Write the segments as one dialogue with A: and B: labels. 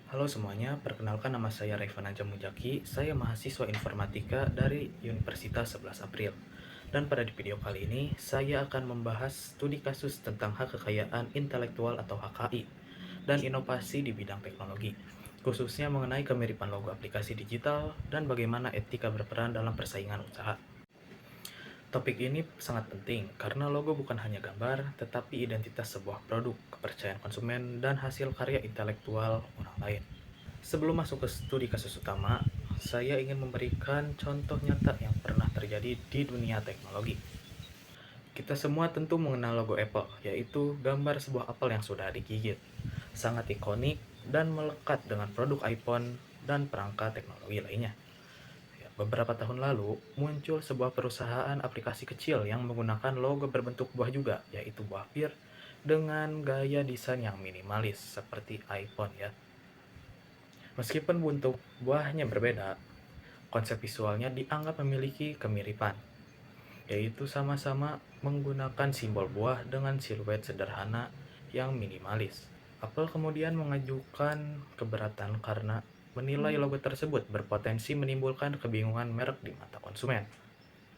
A: Halo semuanya, perkenalkan nama saya Revan Aja Mujaki. Saya mahasiswa informatika dari Universitas 11 April. Dan pada video kali ini, saya akan membahas studi kasus tentang hak kekayaan intelektual atau HKI dan inovasi di bidang teknologi, khususnya mengenai kemiripan logo aplikasi digital dan bagaimana etika berperan dalam persaingan usaha. Topik ini sangat penting karena logo bukan hanya gambar, tetapi identitas sebuah produk, kepercayaan konsumen, dan hasil karya intelektual orang lain. Sebelum masuk ke studi kasus utama, saya ingin memberikan contoh nyata yang pernah terjadi di dunia teknologi. Kita semua tentu mengenal logo Apple, yaitu gambar sebuah apel yang sudah digigit. Sangat ikonik dan melekat dengan produk iPhone dan perangkat teknologi lainnya. Beberapa tahun lalu, muncul sebuah perusahaan aplikasi kecil yang menggunakan logo berbentuk buah juga, yaitu buah pir, dengan gaya desain yang minimalis, seperti iPhone ya. Meskipun bentuk buahnya berbeda, konsep visualnya dianggap memiliki kemiripan, yaitu sama-sama menggunakan simbol buah dengan siluet sederhana yang minimalis. Apple kemudian mengajukan keberatan karena menilai logo tersebut berpotensi menimbulkan kebingungan merek di mata konsumen.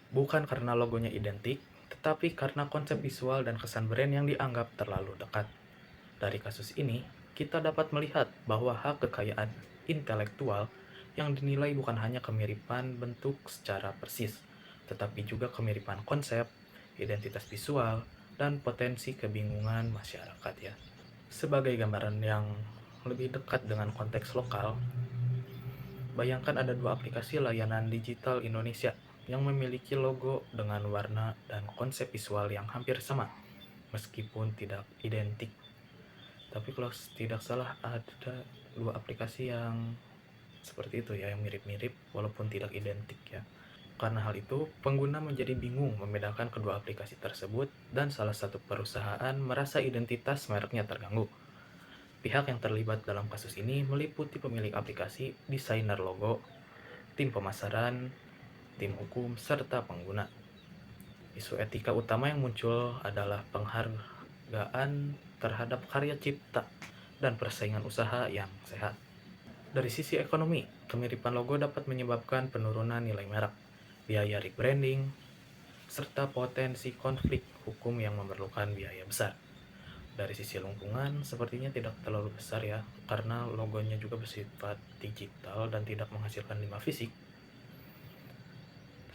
A: Bukan karena logonya identik, tetapi karena konsep visual dan kesan brand yang dianggap terlalu dekat. Dari kasus ini, kita dapat melihat bahwa hak kekayaan intelektual yang dinilai bukan hanya kemiripan bentuk secara persis, tetapi juga kemiripan konsep, identitas visual, dan potensi kebingungan masyarakat ya. Sebagai gambaran yang lebih dekat dengan konteks lokal, bayangkan ada dua aplikasi layanan digital Indonesia yang memiliki logo dengan warna dan konsep visual yang hampir sama, meskipun tidak identik. Tapi kalau tidak salah ada dua aplikasi yang seperti itu ya, yang mirip-mirip walaupun tidak identik ya. Karena hal itu, pengguna menjadi bingung membedakan kedua aplikasi tersebut dan salah satu perusahaan merasa identitas mereknya terganggu. Pihak yang terlibat dalam kasus ini meliputi pemilik aplikasi, desainer logo, tim pemasaran, tim hukum, serta pengguna. Isu etika utama yang muncul adalah penghargaan terhadap karya cipta dan persaingan usaha yang sehat. Dari sisi ekonomi, kemiripan logo dapat menyebabkan penurunan nilai merek, biaya rebranding, serta potensi konflik hukum yang memerlukan biaya besar. Dari sisi lingkungan, sepertinya tidak terlalu besar ya, karena logonya juga bersifat digital dan tidak menghasilkan limbah fisik.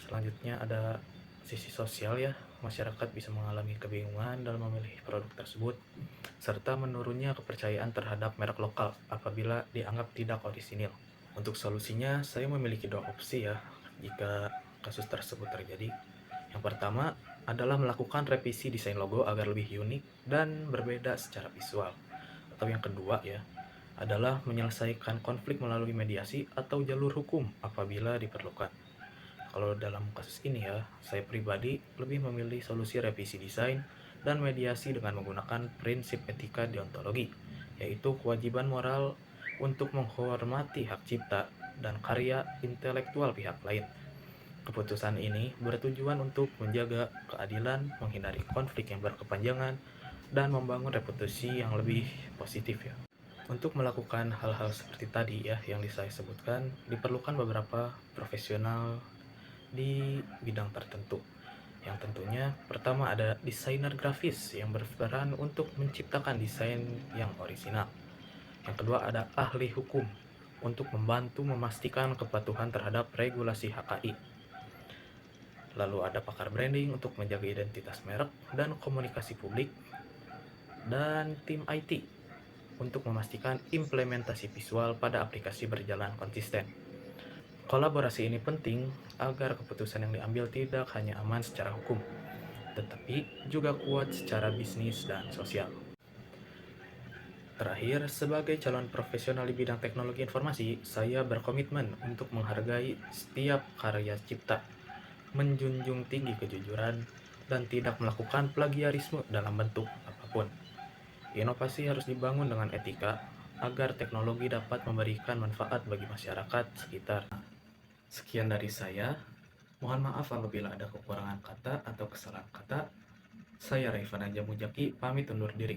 A: Selanjutnya ada sisi sosial ya, masyarakat bisa mengalami kebingungan dalam memilih produk tersebut, serta menurunnya kepercayaan terhadap merek lokal apabila dianggap tidak orisinil. Untuk solusinya, saya memiliki dua opsi ya, jika kasus tersebut terjadi. Yang pertama adalah melakukan revisi desain logo agar lebih unik dan berbeda secara visual. Atau yang kedua ya, adalah menyelesaikan konflik melalui mediasi atau jalur hukum apabila diperlukan. Kalau dalam kasus ini ya, saya pribadi lebih memilih solusi revisi desain dan mediasi dengan menggunakan prinsip etika deontologi, yaitu kewajiban moral untuk menghormati hak cipta dan karya intelektual pihak lain. Keputusan ini bertujuan untuk menjaga keadilan, menghindari konflik yang berkepanjangan, dan membangun reputasi yang lebih positif ya. Untuk melakukan hal-hal seperti tadi ya yang saya sebutkan, diperlukan beberapa profesional di bidang tertentu. Yang tentunya pertama ada desainer grafis yang berperan untuk menciptakan desain yang orisinal. Yang kedua ada ahli hukum untuk membantu memastikan kepatuhan terhadap regulasi HKI. Lalu ada pakar branding untuk menjaga identitas merek dan komunikasi publik. Dan tim IT untuk memastikan implementasi visual pada aplikasi berjalan konsisten. Kolaborasi ini penting agar keputusan yang diambil tidak hanya aman secara hukum, tetapi juga kuat secara bisnis dan sosial. Terakhir, sebagai calon profesional di bidang teknologi informasi, saya berkomitmen untuk menghargai setiap karya cipta, menjunjung tinggi kejujuran, dan tidak melakukan plagiarisme dalam bentuk apapun. Inovasi harus dibangun dengan etika agar teknologi dapat memberikan manfaat bagi masyarakat sekitar. Sekian dari saya. Mohon maaf apabila ada kekurangan kata atau kesalahan kata. Saya Revan Aja Mujaki, pamit undur diri.